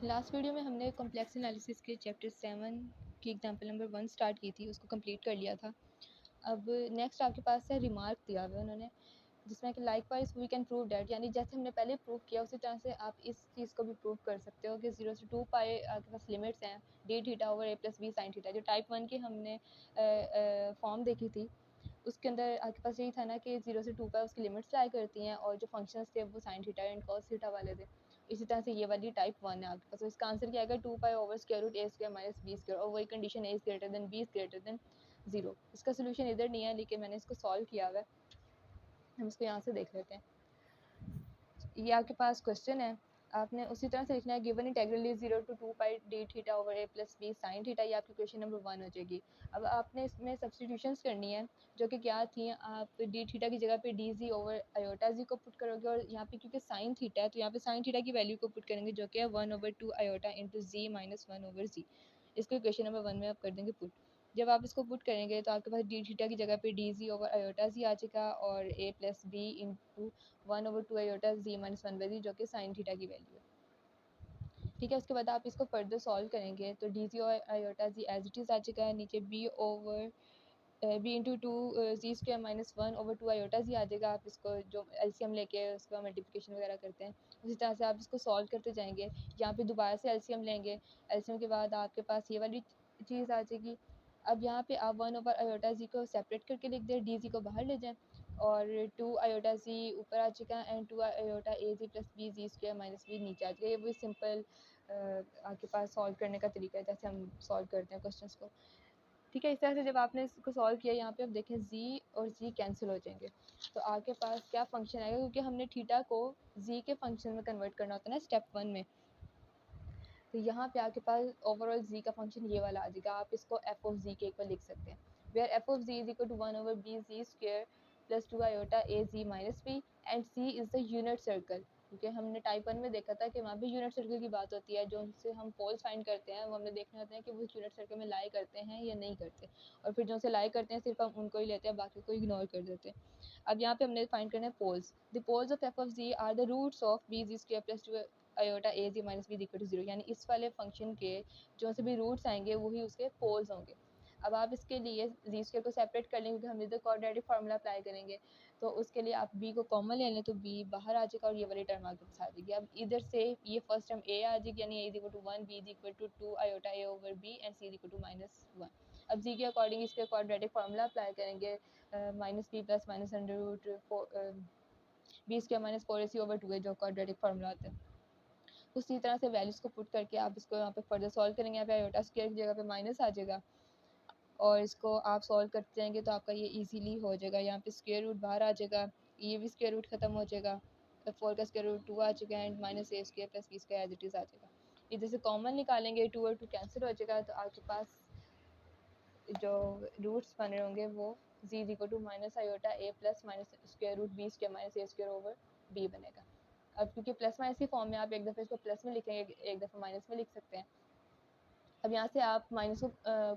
Last video में हमने complex analysis के चैप्टर 7 की एग्जांपल नंबर 1 स्टार्ट की थी, उसको कंप्लीट कर लिया था। अब नेक्स्ट आपके पास है रिमार्क दिया हुआ है उन्होंने, जिसमें कि likewise we can prove that, यानी जैसे हमने पहले प्रूव किया उसी तरह से आप इस चीज़ को भी प्रूव कर सकते हो कि 0 से 2 पाई आपके पास लिमिट्स हैं D theta over A plus B sine theta. जो टाइप 1 की हमने फॉर्म देखी थी उसके अंदर आपके पास यही था ना कि 0 से 2 पाई उसकी लिमिट्स लाई करती हैं और जो फंक्शंस थे वो sine theta and cos theta वाले थे। इसी तरह से ये वाली टाइप 1 है आपके पास। तो इसका आंसर क्या आएगा 2 pi over square root A square minus B square, और वही condition A is greater than B is greater than 0। इसका सोल्यूशन इधर नहीं है लेकिन मैंने इसको सॉल्व किया हुआ है, हम इसको यहाँ से देख लेते हैं। ये आपके पास क्वेश्चन है, आपने उसी तरह से लिखना है given integral is 0 to 2 pi d theta over A plus B sine theta. ये आपकी क्वेश्चन नंबर 1 हो जाएगी। अब आपने इसमें सब्सटीट्यूशंस करनी है जो कि क्या थी, आप डी थीटा की जगह पे डी जी ओवर आयोटा जी को पुट करोगे, और यहाँ पे क्योंकि साइन थीटा है तो यहाँ पे साइन थीटा की वैल्यू को पुट करेंगे जो कि है 1/2 iota into Z minus 1/z। इसको क्वेश्चन नंबर 1 में आप कर देंगे पुट। जब आप इसको पुट करेंगे तो आपके पास डी थीटा की जगह पे D G over iota z आ जाएगा और ए प्लस बी इंटू 1/2 आयोटा जी माइनस 1/z जो कि साइन थीटा की वैल्यू है। ठीक है, उसके बाद आप इसको फर्दर सॉल्व करेंगे तो डी जी और iota z as it is आ जाएगा, नीचे b over b into 2 z square minus 1/2 iota z आ जाएगा। आप इसको जो एलसीएम लेके उसका मल्टीप्लिकेशन वगैरह करते हैं उसी तरह से आप इसको सॉल्व करते जाएंगे। यहाँ पे दोबारा से एलसीएम लेंगे, एलसीएम के बाद आपके पास ये वाली चीज़ आ जाएगी। अब यहाँ पे आप 1/आयोटा जी को सेपरेट करके लिख दें, डी जी को बाहर ले जाएं और 2 आयोटा जी ऊपर आ जाएगा and 2 iota A z plus b z square minus b नीचे आ जाएगा। ये वही सिंपल आपके पास सॉल्व करने का तरीका है जैसे हम सॉल्व करते हैं क्वेश्चंस को। ठीक है, इस तरह से जब आपने इसको सॉल्व किया यहाँ पे आप देखें z और z कैंसिल हो जाएंगे तो आपके पास क्या फंक्शन आएगा, क्योंकि हमने थीटा को z के फंक्शन में कन्वर्ट करना होता है ना स्टेप 1 में। तो यहाँ पे आपके पास ओवरऑल z का फंक्शन ये वाला आ जाएगा। आप इसको f ऑफ z के इक्वल लिख सकते हैं, where f of z is equal to 1/b z square plus 2 iota a z minus b and c is the unit circle. क्योंकि हमने टाइप 1 में देखा था कि वहाँ पे यूनिट सर्कल की बात होती है, जो उनसे हम पोल्स फाइंड करते हैं वो हमने देखने होते हैं कि वो यूनिट सर्कल में लाई करते हैं या नहीं करते, और फिर जो से लाई करते हैं सिर्फ हम उनको ही लेते हैं, बाकी को इग्नोर कर देते हैं। अब यहाँ पे हमने फाइंड करना है poles. The poles of f of z are the roots of b z square plus 2 iota A Z minus B equal to 0, यानी इस वाले फंक्शन के जो से भी रूट्स आएंगे वही उसके पोल्स होंगे। अब आप इसके लिए जी स्क्वायर को सेपरेट कर लेंगे क्योंकि हम इधर क्वाड्रेटिक फार्मूला अप्लाई करेंगे, तो उसके लिए आप b को कॉमन ले लें तो b बाहर आ जाएगा और ये वाली टर्म आपके पास आ जाएगी। अब इधर से ये फर्स्ट टर्म a आ जाएगी, यानी a is equal to 1, b is equal to 2 iota a over b and c is equal to -1। अब जी के अकॉर्डिंग इसके क्वाड्रेटिक फार्मूला अप्लाई करेंगे, minus B plus minus under root B square minus 4ac over 2 है जो quadratic formula होता है। उसी तरह से वैल्यूज़ को पुट करके आप इसको यहाँ पे फर्दर सॉल्व करेंगे। यहाँ पे आयोटा स्क्वायर की जगह पे माइनस आ जाएगा और इसको आप सॉल्व करते जाएंगे तो आपका ये इजीली हो जाएगा। यहाँ पे स्क्वायर रूट बाहर आ जाएगा, ये भी स्क्वायर रूट खत्म हो जाएगा, 4 का स्क्वायर रूट 2 आ जाएगा and minus a square plus b square as it is आ जाएगा। इधर से कॉमन निकालेंगे, 2 और 2 कैंसिल हो जाएगा तो आपके पास जो रूट्स बने होंगे वो z is equal to minus iota a plus minus square root B square minus a square over b बनेगा। अब क्योंकि प्लस माइनस की फॉर्म में आप एक दफ़े इसको प्लस में लिखेंगे, एक दफ़ा माइनस में लिख सकते हैं। अब यहाँ से आप माइनस को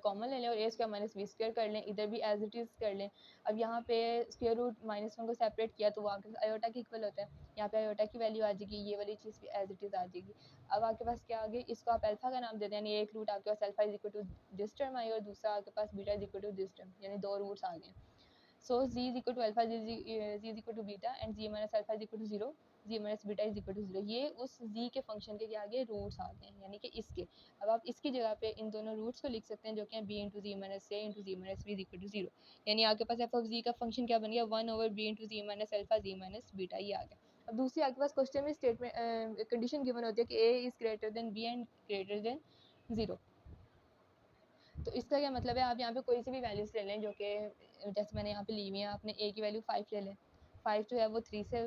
कॉमन ले लें और ए स्क्वायर माइनस बी स्क्वायर कर लें, इधर भी एज इट इज़ कर लें। अब यहाँ पे स्क्वायर रूट -1 को सेपरेट किया तो वो आपके आयोटा के इक्वल होता है, यहाँ पे आयोटा की वैल्यू आ जाएगी, ये वाली चीज़ भी एज इट इज़ आ जाएगी। अब आपके पास क्या आ गई, इसको आप अल्फा का नाम दे दें, यानी एक रूट आपके पास alpha is equal to this term I और दूसरा आपके पास beta is equal to this term, यानी 2 रूट्स आ गए। So z is equal to alpha, z is equal to beta and z minus alpha is equal to 0, z minus beta is equal to 0। ये उस z के function के क्या आ गए, roots आ गए, यानी कि इसके। अब आप इसकी जगह पे इन दोनों रूट्स को लिख सकते हैं जो कि हैं b into Z minus A into Z minus B equal to 0, यानी आपके पास f ऑफ z का फंक्शन क्या बन गया 1/b into Z minus alpha Z minus beta, ये आ गया। अब दूसरी आपके पास क्वेश्चन में स्टेटमेंट कंडीशन गिवन होती है कि a is greater than b and greater than 0। तो इसका क्या मतलब है, आप यहाँ पे कोई सी भी वैल्यूज़ ले लें जो कि जैसे मैंने यहाँ पे ली हुई है, आपने a की वैल्यू 5 ले लें, 5 जो है वो 3 से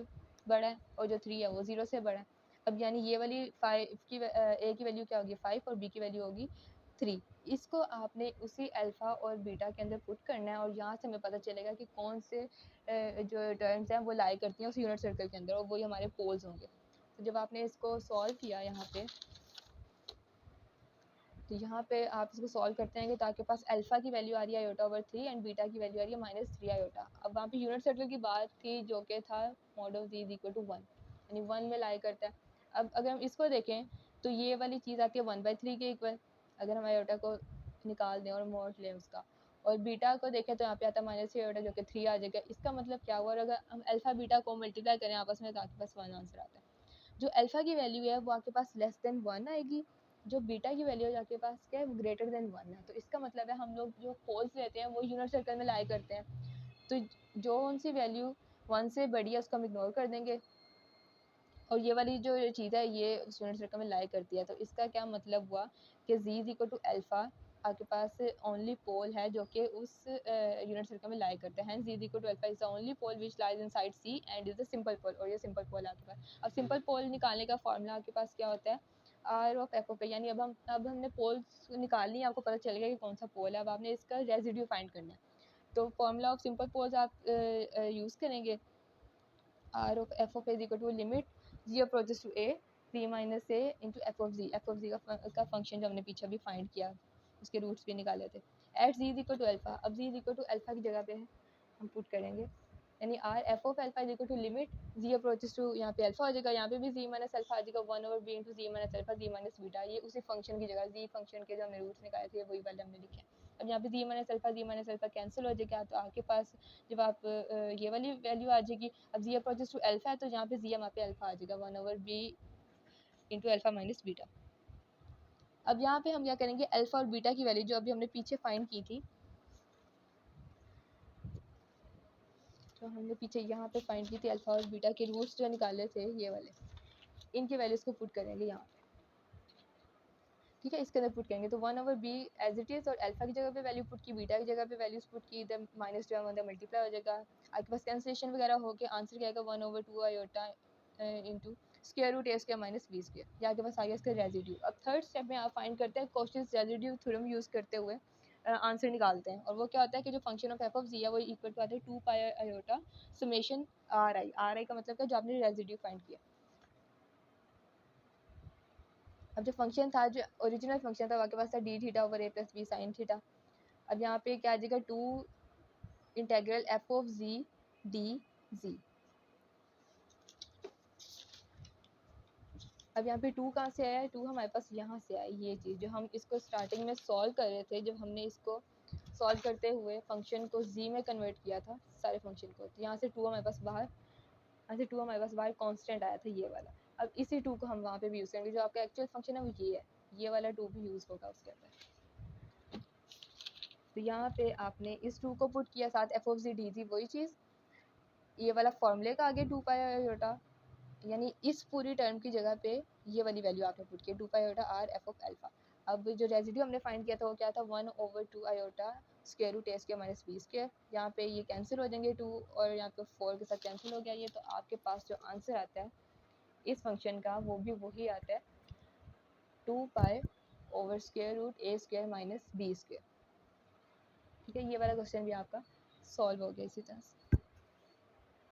बड़ा है और जो 3 है वो 0 से बड़ा है। अब यानी ये वाली 5 की a की वैल्यू क्या होगी 5 और b की वैल्यू होगी 3। इसको आपने उसी अल्फ़ा और बीटा के अंदर पुट करना है और यहाँ से हमें पता चलेगा कि कौन से जो टर्म्स हैं वो लाई करती हैं उस यूनिट सर्कल के अंदर और वही हमारे पोल्स होंगे। तो जब आपने इसको सॉल्व किया यहाँ पे, तो यहाँ पे आप इसको सॉल्व करते हैं तो आपके पास अल्फा की वैल्यू आ रही है आयोटा ओवर 3 एंड बीटा की वैल्यू आ रही है -3 आयोटा। अब वहाँ पे यूनिट सर्कल की बात थी जो कि था mod of z equal to 1, यानी 1 में लाई करता है। अब अगर हम इसको देखें तो ये वाली चीज़ आती है 1/3 के इक्वल, अगर हम आयोटा को निकाल दें और मोड लें उसका। और बीटा को देखें तो यहाँ पे आता है -3 आयोटा जो कि 3 आ जाएगा। इसका मतलब क्या हुआ, और अगर हम अल्फ़ा बीटा को मल्टीप्लाई करें आपस में तो आपके पास 1 आंसर आता है। जो अल्फ़ा की वैल्यू है वो आपके पास लेस देन 1 आएगी, जो बीटा की वैल्यू है आपके पास क्या है, वो ग्रेटर देन 1 है। तो इसका मतलब है हम लोग जो पोल्स लेते हैं वो यूनिट सर्कल में लाई करते हैं, तो जो उनकी वैल्यू 1 से बड़ी है उसको हम इग्नोर कर देंगे, और ये वाली जो चीज़ है ये उस यूनिट सर्कल में लाई करती है। तो इसका क्या मतलब हुआ कि z is equal to alpha आपके पास ओनली पोल है जो कि उस यूनिट सर्कल में लाई करता है। z is equal to alpha is the only pole which lies inside c and is the simple pole, और ये सिंपल पोल आपके पास। अब सिंपल पोल निकालने का फॉर्मूला आपके पास क्या होता है, आर ऑफ एफ ऑफ ए, यानी अब हमने पोल्स निकालनी है, आपको पता चल गया कि कौन सा पोल है, अब आपने इसका रेजिड्यू फाइंड करना है। तो फॉर्मूला ऑफ सिंपल पोल्स आप यूज़ करेंगे, r of f of a is equal to limit g approaches to a c minus a into f of z का फंक्शन जो हमने पीछे भी फाइंड किया, उसके रूट्स भी निकाले थे, at z is equal to alpha. अब z is equal to alpha की जगह पे हम पुट करेंगे, यानी r f of alpha is equal to limit z approaches to, यहाँ पे अल्फ़ा हो जाएगा, यहाँ पे भी z माइनस अल्फ़ा आ जाएगा 1/b into z minus alpha z minus beta, ये उसी फंक्शन की जगह z फंक्शन के जो हमने रूट्स निकाले थे वही वाले हमने लिखे हैं। अब यहाँ पे z माइनस अल्फ़ा कैंसिल हो जाएगा, तो आपके पास जब आप ये वाली वैल्यू आ जाएगी, अब z अप्रोचेस टू अल्फ़ा है तो यहाँ पे z यहाँ पे अल्फ़ा आ जाएगा 1/b into alpha minus beta. अब यहाँ पे हम क्या करेंगे, अल्फ़ा और बीटा की वैल्यू जो अभी हमने पीछे फाइंड की थी, तो हमने पीछे यहाँ पे फाइंड की थी अल्फ़ा और बीटा के रूट्स जो निकाले थे ये वाले, इनके वैल्यूज़ को पुट करेंगे यहाँ पे, ठीक है। इसके अंदर पुट करेंगे तो 1/b एज इट इज़, और अल्फ़ा की जगह पे वैल्यू पुट की, बीटा की जगह पे वैल्यूज पुट की, इधर माइनस जो है मल्टीप्लाई हो जाएगा, आपके पास कैंसिलेशन वगैरह हो के आंसर क्या आएगा 1/2 iota into square root a square minus b square, ये आपके पास आ गया इसका रेजिड्यू। अब थर्ड स्टेप में आप फाइंड करते हैं कोशिश रेजिड्यू थ्योरम यूज़ करते हुए आंसर निकालते हैं, और वो क्या होता है कि जो फंक्शन ऑफ एफ ऑफ जी है वो इक्वल टू आता है 2 पाई आयोटा समेशन आर आई का मतलब क्या, जो आपने रेजिड्यू फाइंड किया। अब जो फंक्शन था, जो ओरिजिनल फंक्शन था, आपके पास था D theta over A plus B sine theta. अब यहाँ पे क्या आ जाएगा 2 integral F of G D G. अब यहाँ पे 2 कहाँ से आया है, 2 हमारे पास यहाँ से आया, ये चीज़ जो हम इसको स्टार्टिंग में सॉल्व कर रहे थे, जब हमने इसको सॉल्व करते हुए फंक्शन को जी में कन्वर्ट किया था सारे फंक्शन को, तो यहाँ से 2 हमारे पास बाहर, यहाँ से 2 हमारे पास बाहर कांस्टेंट आया था ये वाला। अब इसी 2 को हम वहाँ पे भी यूज़ करेंगे, जो आपका एक्चुअल फंक्शन है वो ये है, ये वाला 2 भी यूज़ होगा उसके अंदर। तो यहाँ पे आपने इस 2 को पुट किया, साथ एफ ऑफ जी डी थी वही चीज़, ये वाला फॉर्मूले का आगे 2 पाई आयोटा, यानी इस पूरी टर्म की जगह पे ये वाली वैल्यू आपने पुट की 2 पाई iota R F of alpha. अब जो रेजिड्यू हमने फाइंड किया था वो क्या था 1/2 iota square root A square minus B square, यहाँ पे ये कैंसिल हो जाएंगे 2 और यहाँ पे 4 के साथ कैंसिल हो गया ये, तो आपके पास जो आंसर आता है इस फंक्शन का वो भी वही आता है 2 pi over square root A square minus B square, ठीक है। ये वाला क्वेश्चन भी आपका सॉल्व हो गया इसी तरह से।